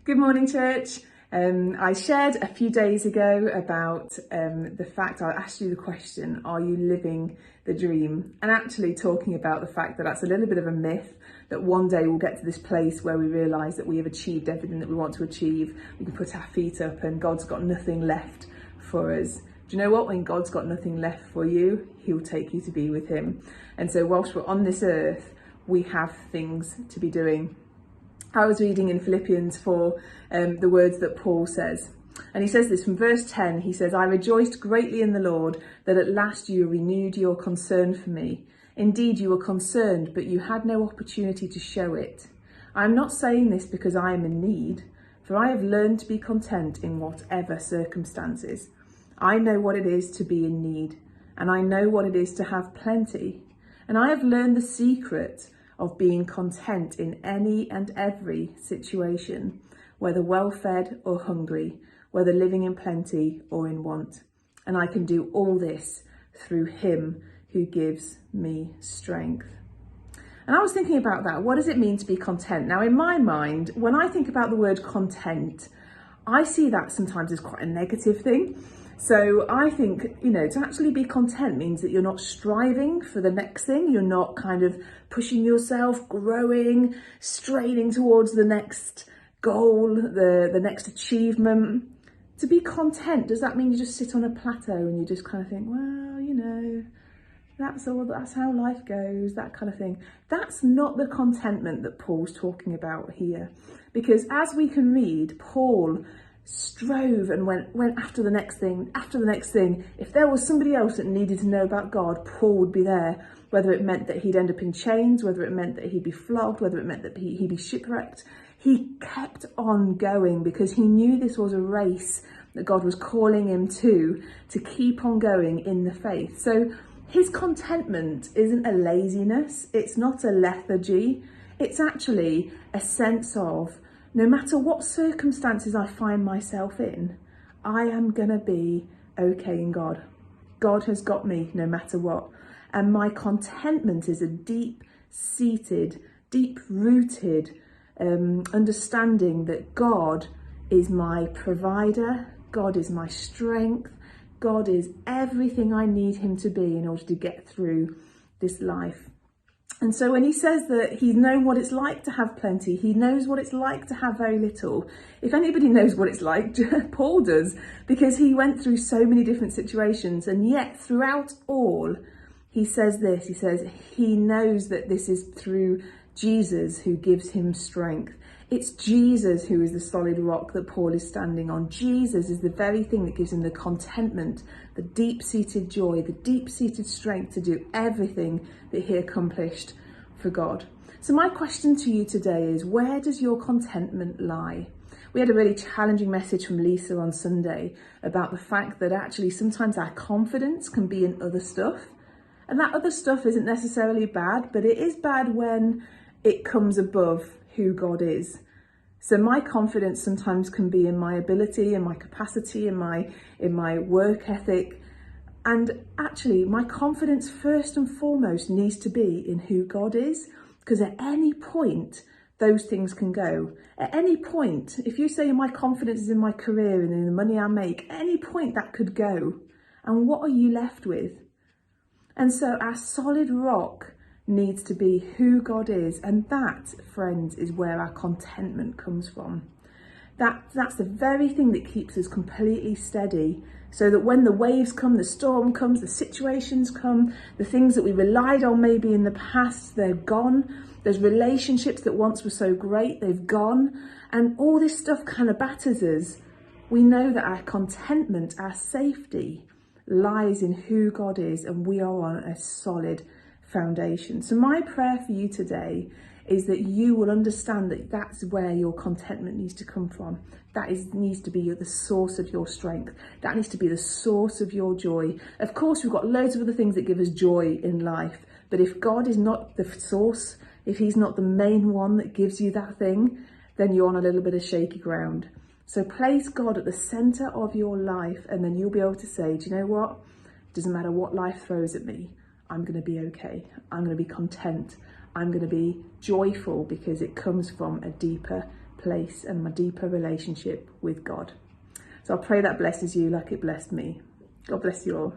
Good morning, church. I shared a few days ago about the fact I asked you the question, are you living the dream? And actually talking about the fact that that's a little bit of a myth, that one day we'll get to this place where we realise that we have achieved everything that we want to achieve. We can put our feet up and God's got nothing left for us. Do you know what? When God's got nothing left for you, he'll take you to be with him. And so whilst we're on this earth, we have things to be doing. I was reading in Philippians 4 the words that Paul says. And he says this from verse 10. He says, I rejoiced greatly in the Lord that at last you renewed your concern for me. Indeed, you were concerned, but you had no opportunity to show it. I am not saying this because I am in need, for I have learned to be content in whatever circumstances. I know what it is to be in need, and I know what it is to have plenty. And I have learned the secret of being content in any and every situation, whether well-fed or hungry, whether living in plenty or in want. And I can do all this through him who gives me strength. And I was thinking about that. What does it mean to be content? Now, in my mind, when I think about the word content, I see that sometimes as quite a negative thing. So I think, to actually be content means that you're not striving for the next thing. You're not kind of pushing yourself, growing, straining towards the next goal, the next achievement. To be content, does that mean you just sit on a plateau and you just kind of think, well, that's how life goes, that kind of thing? That's not the contentment that Paul's talking about here. Because as we can read, Paul strove and went after the next thing, If there was somebody else that needed to know about God, Paul would be there, whether it meant that he'd end up in chains, whether it meant that he'd be flogged, whether it meant that he'd be shipwrecked. He kept on going because he knew this was a race that God was calling him to keep on going in the faith. So his contentment isn't a laziness, it's not a lethargy, it's actually a sense of, no matter what circumstances I find myself in, I am going to be okay in God. God has got me no matter what. And my contentment is a deep-seated, deep-rooted understanding that God is my provider, God is my strength, God is everything I need him to be in order to get through this life. And so when he says that he's known what it's like to have plenty, he knows what it's like to have very little. If anybody knows what it's like, Paul does, because he went through so many different situations. And yet throughout all, he says this, he says he knows that this is through Jesus who gives him strength. It's Jesus who is the solid rock that Paul is standing on. Jesus is the very thing that gives him the contentment, the deep-seated joy, the deep-seated strength to do everything that he accomplished for God. So my question to you today is, where does your contentment lie? We had a really challenging message from Lisa on Sunday about the fact that actually sometimes our confidence can be in other stuff. And that other stuff isn't necessarily bad, but it is bad when it comes above who God is. So my confidence sometimes can be in my ability, in my capacity, in my work ethic. And actually my confidence first and foremost needs to be in who God is, because at any point those things can go. At any point, if you say my confidence is in my career and in the money I make, at any point that could go. And what are you left with? And so our solid rock needs to be who God is, and that, friends, is where our contentment comes from. That's the very thing that keeps us completely steady, so that when the waves come, the storm comes, the situations come, the things that we relied on maybe in the past, they're gone. There's relationships that once were so great, they've gone, and all this stuff kind of batters us. We know that our contentment, our safety, lies in who God is, and we are on a solid foundation. So my prayer for you today is that you will understand that that's where your contentment needs to come from. Needs to be the source of your strength. That needs to be the source of your joy. Of course, we've got loads of other things that give us joy in life, but if God is not the source, if he's not the main one that gives you that thing, then you're on a little bit of shaky ground. So place God at the center of your life, and then you'll be able to say, do you know what? It doesn't matter what life throws at me. I'm going to be okay. I'm going to be content. I'm going to be joyful because it comes from a deeper place and my deeper relationship with God. So I pray that blesses you like it blessed me. God bless you all.